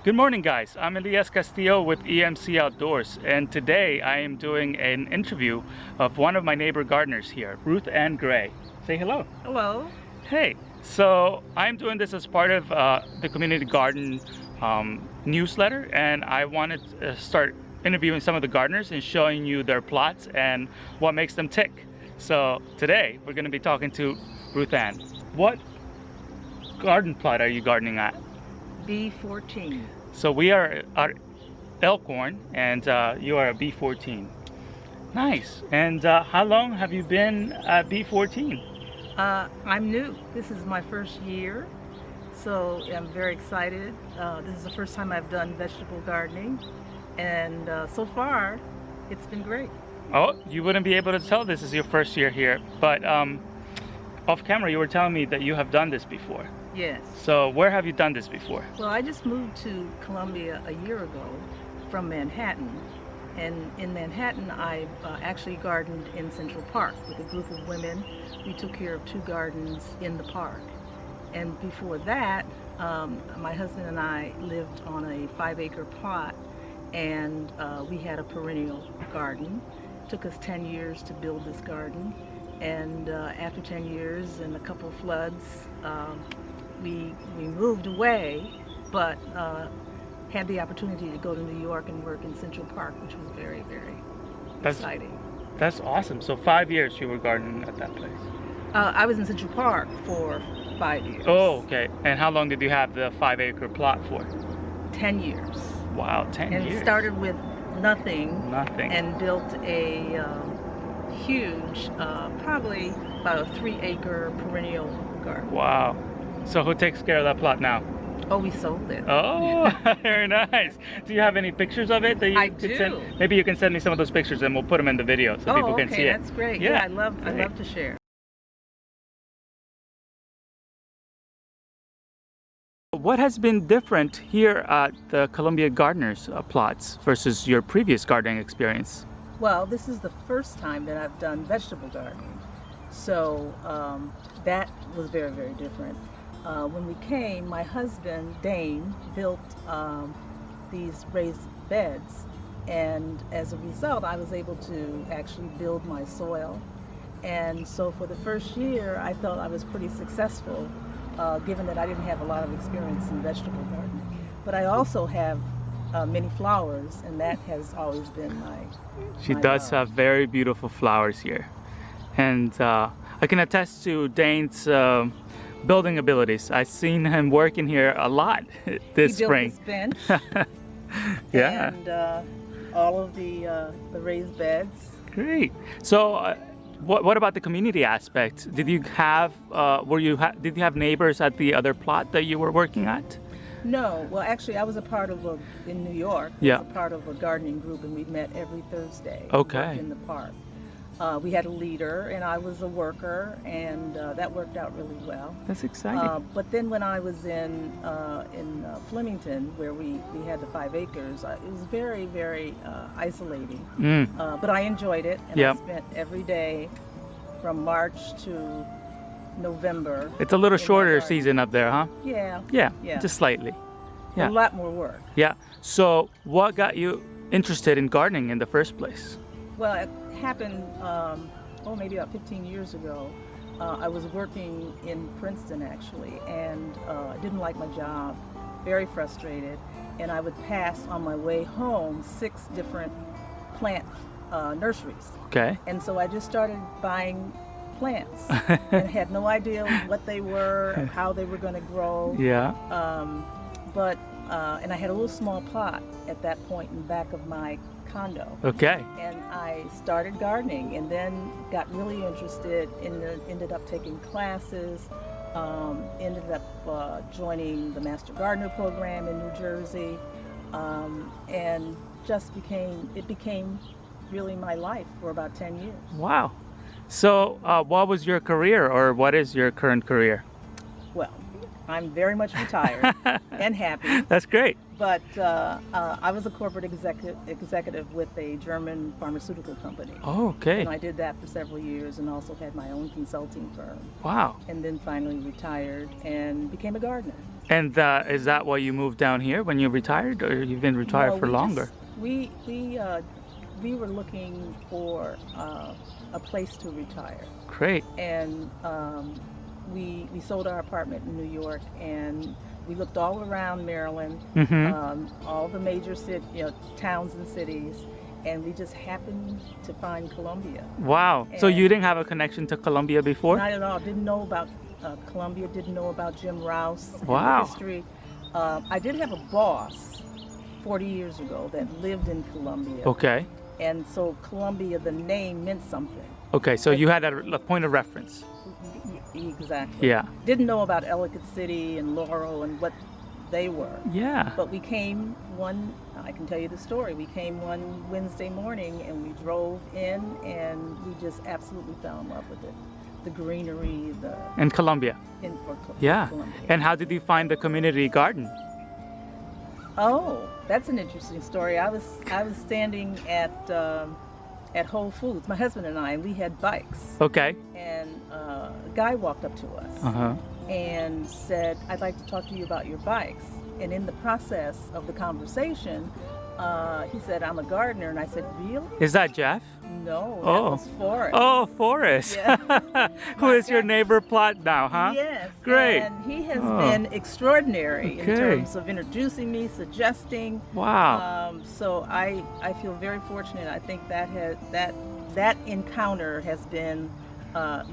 Good morning, guys. I'm Elias Castillo with EMC Outdoors, and today I am doing an interview of one of my neighbor gardeners here, Ruthann Gray. Say hello. Hello. Hey, so I'm doing this as part of the Community Garden newsletter, and I wanted to start interviewing some of the gardeners and showing you their plots and what makes them tick. So today we're going to be talking to Ruthann. What garden plot are you gardening at? B14. So we are at Elkhorn, and you are at B14. Nice. And how long have you been at B14? I'm new. This is my first year, so I'm very excited. This is the first time I've done vegetable gardening, and so far it's been great. Oh, you wouldn't be able to tell this is your first year here, but off camera you were telling me that you have done this before. Yes. So where have you done this before? Well, I just moved to Columbia a year ago from Manhattan, and in Manhattan I actually gardened in Central Park with a group of women. We took care of 2 gardens in the park, and before that my husband and I lived on a 5-acre plot, and we had a perennial garden. It took us 10 years to build this garden, and after 10 years and a couple of floods, we moved away, but had the opportunity to go to New York and work in Central Park, which was very, very exciting. That's awesome. So 5 years you were gardening at that place? I was in Central Park for 5 years. Oh, okay. And how long did you have the 5-acre plot for? 10 years. Wow, 10 years. And started with nothing. Nothing. And built a huge, probably about a 3-acre perennial garden. Wow. So who takes care of that plot now? Oh, we sold it. Oh, very nice. Do you have any pictures of it that you could send? Maybe you can send me some of those pictures and we'll put them in the video so people can see it. That's great. Yeah, I love to share. What has been different here at the Columbia Gardeners plots versus your previous gardening experience? Well, this is the first time that I've done vegetable gardening, so that was very, very different. When we came, my husband, Dane, built these raised beds, and as a result I was able to actually build my soil, and so for the first year I felt I was pretty successful, given that I didn't have a lot of experience in vegetable gardening. But I also have many flowers, and that has always been my She does have very beautiful flowers here, and I can attest to Dane's building abilities. I've seen him working here a lot this spring. He built his bench. Yeah. And all of the raised beds. Great. So what about the community aspect? Did you have did you have neighbors at the other plot that you were working at? No. Well, actually I was a part of in New York. Yeah. I was a part of a gardening group, and we met every Thursday. Okay. In the park. We had a leader, and I was a worker, and that worked out really well. That's exciting. But then when I was in Flemington, where we had the 5 acres, it was very, very isolating. But I enjoyed it, and I spent every day from March to November. It's a little shorter season up there, huh? Yeah. Yeah, just slightly. Yeah. A lot more work. Yeah. So what got you interested in gardening in the first place? Well, it happened, maybe about 15 years ago. I was working in Princeton, actually, and I didn't like my job, very frustrated, and I would pass on my way home 6 different plant nurseries. Okay. And so I just started buying plants and had no idea what they were, how they were going to grow. Yeah. And I had a little small plot at that point in the back of my condo. Okay. And I started gardening, and then got really interested, and ended up taking classes, ended up joining the Master Gardener program in New Jersey, and just became really my life for about 10 years. Wow. So what was your career, or what is your current career? Well, I'm very much retired and happy. That's great. but I was a corporate executive with a German pharmaceutical company. Oh, okay. And I did that for several years and also had my own consulting firm. Wow. And then finally retired and became a gardener. And is that why you moved down here when you retired, or you've been retired for longer? We were looking for a place to retire. Great. And we sold our apartment in New York, and we looked all around Maryland, all the major towns and cities, and we just happened to find Columbia. Wow. And so you didn't have a connection to Columbia before? Not at all. Didn't know about Columbia, didn't know about Jim Rouse and Wow. the history. I did have a boss 40 years ago that lived in Columbia. Okay. And so Columbia, the name meant something. Okay, so you had a point of reference. Exactly. Yeah. Didn't know about Ellicott City and Laurel and what they were. Yeah. But we came I can tell you the story. We came one Wednesday morning and we drove in and we just absolutely fell in love with it. The greenery, in Columbia. Yeah. Columbia. And how did you find the community garden? Oh, that's an interesting story. I was standing at Whole Foods, my husband and I, and we had bikes. Okay. And a guy walked up to us and said, "I'd like to talk to you about your bikes." And in the process of the conversation, he said, "I'm a gardener." And I said, "Really?" Is that Jeff? No, that was Forrest. Oh, Forrest. Yeah. Who is your neighbor plot now, huh? Yes. Great. And he has been extraordinary in Okay. terms of introducing me, suggesting. Wow. So I feel very fortunate. I think that encounter has been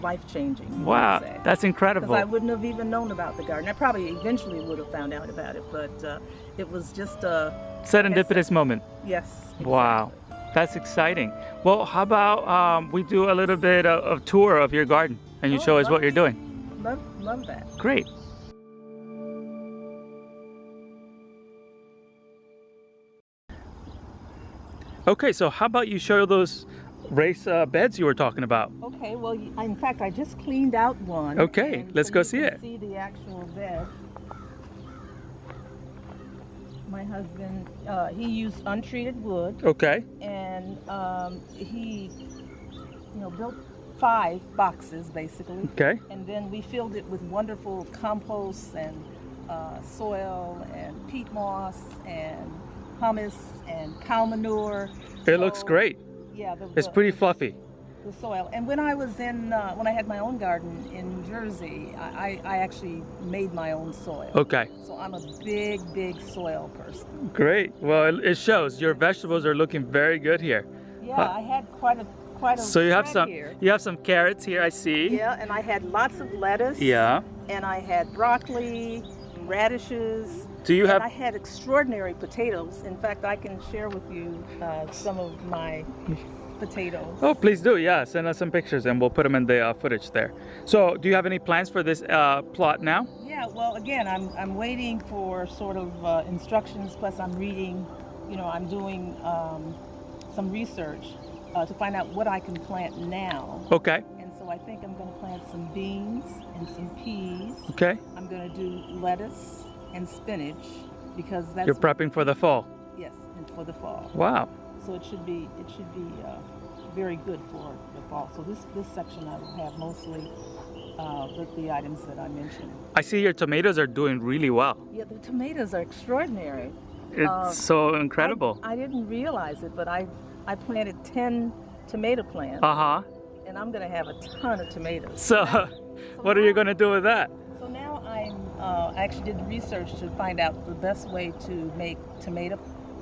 life-changing. Wow, that's incredible. Because I wouldn't have even known about the garden. I probably eventually would have found out about it, but it was just a serendipitous moment. Yes. Exactly. Wow. That's exciting. Well, how about we do a little bit of tour of your garden and you show us what you're doing? Love that. Great. Okay, so how about you show those raised beds you were talking about? Okay, well, in fact, I just cleaned out one. Okay, let's go see it. See the actual bed. My husband, he used untreated wood. Okay. And he, built 5 boxes basically. Okay. And then we filled it with wonderful compost and soil and peat moss and humus and cow manure. It looks great. Yeah. It's pretty fluffy. The soil. And when I was when I had my own garden in New Jersey, I actually made my own soil. Okay. So I'm a big soil person. Great. Well, it shows. Your vegetables are looking very good here. Yeah, I had quite a so you have some here. You have some carrots here, I see. Yeah, and I had lots of lettuce. Yeah. And I had broccoli, radishes. Do you have? I had extraordinary potatoes. In fact, I can share with you some of my potatoes. Oh, please do. Yeah, send us some pictures and we'll put them in the footage there. So, do you have any plans for this plot now? Yeah. Well, again, I'm waiting for sort of instructions. Plus, I'm reading. I'm doing some research to find out what I can plant now. Okay. And so I think I'm going to plant some beans and some peas. Okay. I'm going to do lettuce and spinach because that's. You're prepping for the fall. Yes, and for the fall. Wow. So it should be very good for the fall. So this section I will have mostly the items that I mentioned. I see your tomatoes are doing really well. Yeah, the tomatoes are extraordinary. It's so incredible. I didn't realize it, but I planted 10 tomato plants. And I'm going to have a ton of tomatoes. So what are you going to do with that? So now I actually did the research to find out the best way to make tomato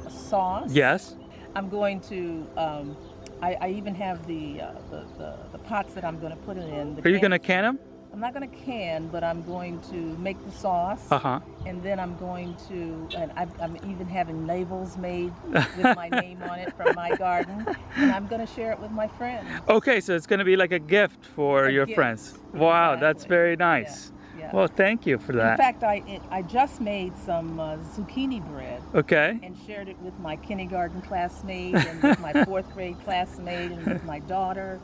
sauce. Yes. I'm going to, I even have the pots that I'm going to put it in. Are you going to can them? I'm not going to can, but I'm going to make the sauce. And then I'm going to, and I'm even having labels made with my name on it from my garden. And I'm going to share it with my friends. Okay, so it's going to be like a gift for your friends. Wow, Exactly. That's very nice. Yeah. Well, thank you for that. In fact, I just made some zucchini bread. Okay. And shared it with my kindergarten classmate and with my 4th grade classmate and with my daughter.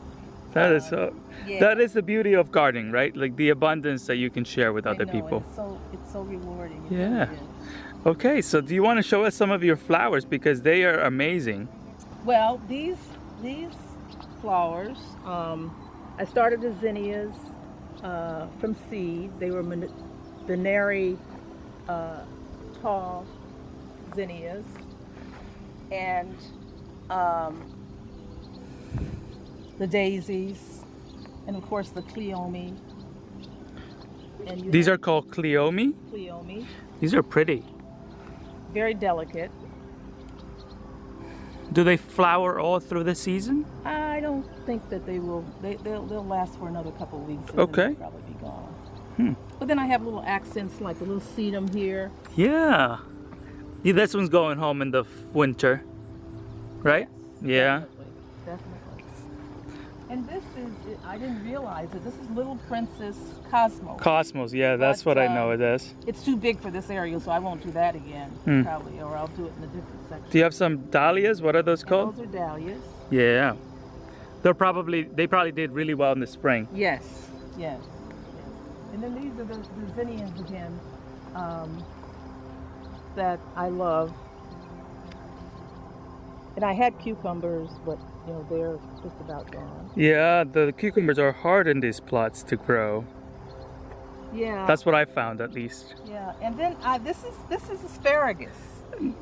That is so. Yeah. That is the beauty of gardening, right? Like the abundance that you can share with I other know, people. It's so rewarding. It Yeah. really is. Okay, so do you want to show us some of your flowers because they are amazing? Well, these flowers, I started as zinnias from seed. They were binary tall zinnias, and the daisies, and of course the cleome. And These are called cleome. cleome, These are pretty. very delicate. Do they flower all through the season? I don't think that they will. They'll last for another couple of weeks. And Okay. Then they'll probably be gone. Hmm. But then I have little accents like a little sedum here. Yeah. Yeah, this one's going home in the winter, right? Yeah. Definitely. And this is, I didn't realize it, this is Little Princess Cosmo. Cosmos, yeah, that's But, what I know it is. It's too big for this area, so I won't do that again, Hmm. probably, or I'll do it in a different section. Do you have some dahlias? What are those And called? those are dahlias. Yeah. They probably did really well in the spring. Yes, yes. And then these are the zinnias again that I love. And I had cucumbers, but you know they're just about gone. Yeah, the cucumbers are hard in these plots to grow. Yeah. That's what I found at least. Yeah. And then this is asparagus.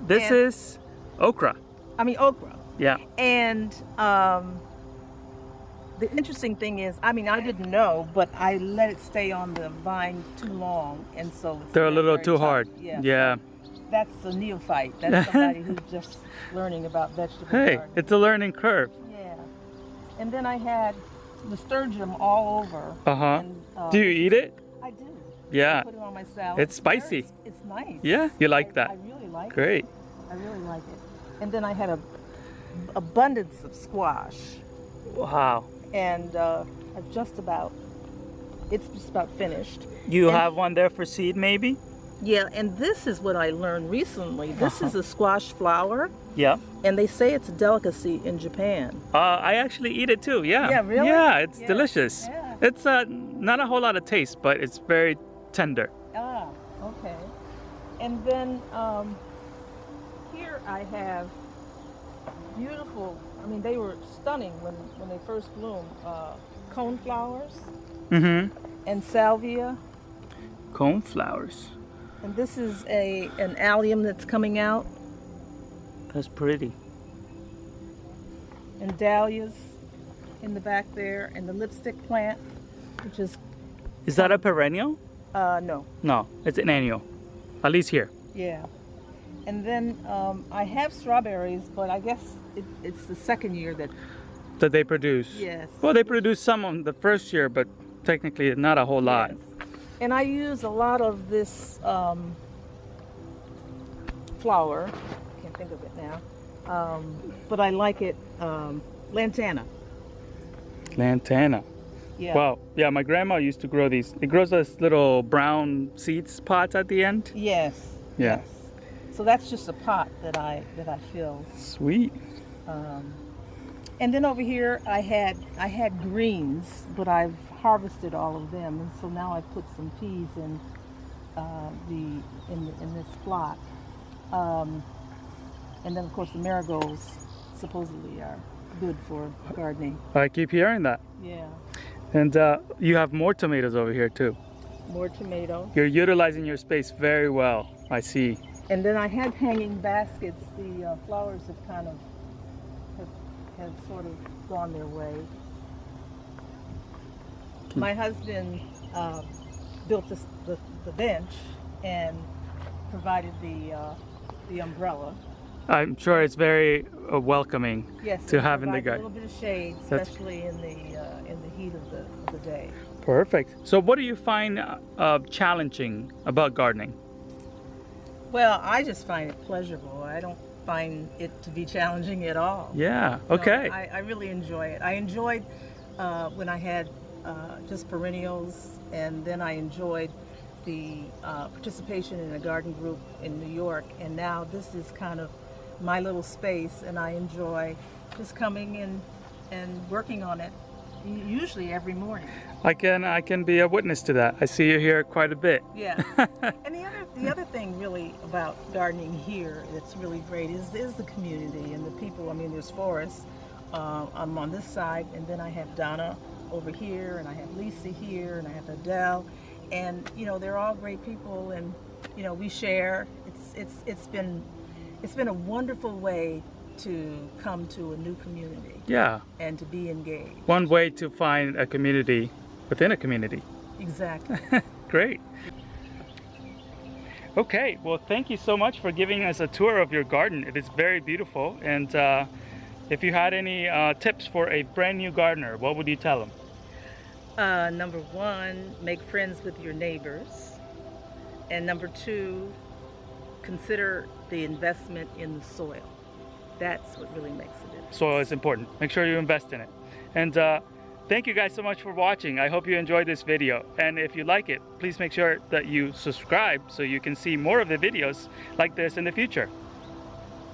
This And- is okra. I mean okra. Yeah. And the interesting thing is, I mean, I didn't know, but I let it stay on the vine too long, and so it's They're a very, little very too tough. hard. Yeah. Yeah. That's a neophyte. That's somebody who's just learning about vegetable Hey, gardening. it's a learning curve. Yeah. And then I had nasturtium all over. Uh-huh. And, Do you eat it? I do. Yeah. I put it on my salad. It's spicy. It's nice. Yeah, you like that. I really like it. Great. I really like it. And then I had a abundance of squash. Wow. And it's just about finished. You And- have one there for seed maybe? Yeah, and this is what I learned recently. This is a squash flower, Yeah. and they say it's a delicacy in Japan. I actually eat it too. Yeah. Yeah, really? Yeah, it's Yeah. delicious. Yeah. It's not a whole lot of taste, but it's very tender. Ah, okay. And then here I have beautiful, I mean, they were stunning when they first bloomed, cone flowers Mm-hmm. and salvia. Cone flowers. And this is an allium that's coming out, That's pretty. and dahlias in the back there, and the lipstick plant, which is, Is that a perennial? no, No, it's an annual. At least here. yeah. And then I have strawberries, but I guess it's the second year that, That they produce. yes. Well, they produce some on the first year, but technically not a whole lot. Yes. And I use a lot of this flower. Can't think of it now. But I like it, lantana. Lantana. Yeah. Wow. Yeah, my grandma used to grow these. It grows those little brown seeds pods at the end. Yes. Yeah. Yes. So that's just a pot that I fill. Sweet. And then over here I had greens, but I've harvested all of them, and so now I put some peas in in this plot. And then of course the marigolds supposedly are good for gardening. I keep hearing that. Yeah. And you have more tomatoes over here too. More tomato. You're utilizing your space very well. I see. And then I had hanging baskets. The flowers have kind of have sort of gone their way. My husband built the bench and provided the umbrella. I'm sure it's very welcoming Yes, to it have in the provides garden. a little bit of shade, That's- especially in the heat of the day. Perfect. So what do you find challenging about gardening? Well, I just find it pleasurable. I don't find it to be challenging at all. Yeah, No, okay. I really enjoy it. I enjoyed when I had just perennials, and then I enjoyed the participation in a garden group in New York, and now this is kind of my little space, and I enjoy just coming in and working on it usually every morning. I can be a witness to that. I see you here quite a bit. Yeah. And the other thing really about gardening here that's really great is the community and the people. I mean, there's Forrest. I'm on this side, and then I have Donna over here, and I have Lisa here, and I have Adele, and you know, they're all great people, and you know, we share. It's been a wonderful way to come to a new community. Yeah. And to be engaged. One way to find a community within a community. Exactly. Great. Okay, well, thank you so much for giving us a tour of your garden. It is very beautiful, and if you had any tips for a brand new gardener, what would you tell them? Number one, make friends with your neighbors. And number two, consider the investment in the soil. That's what really makes a difference. Soil is important. Make sure you invest in it. And thank you guys so much for watching. I hope you enjoyed this video. And if you like it, please make sure that you subscribe so you can see more of the videos like this in the future.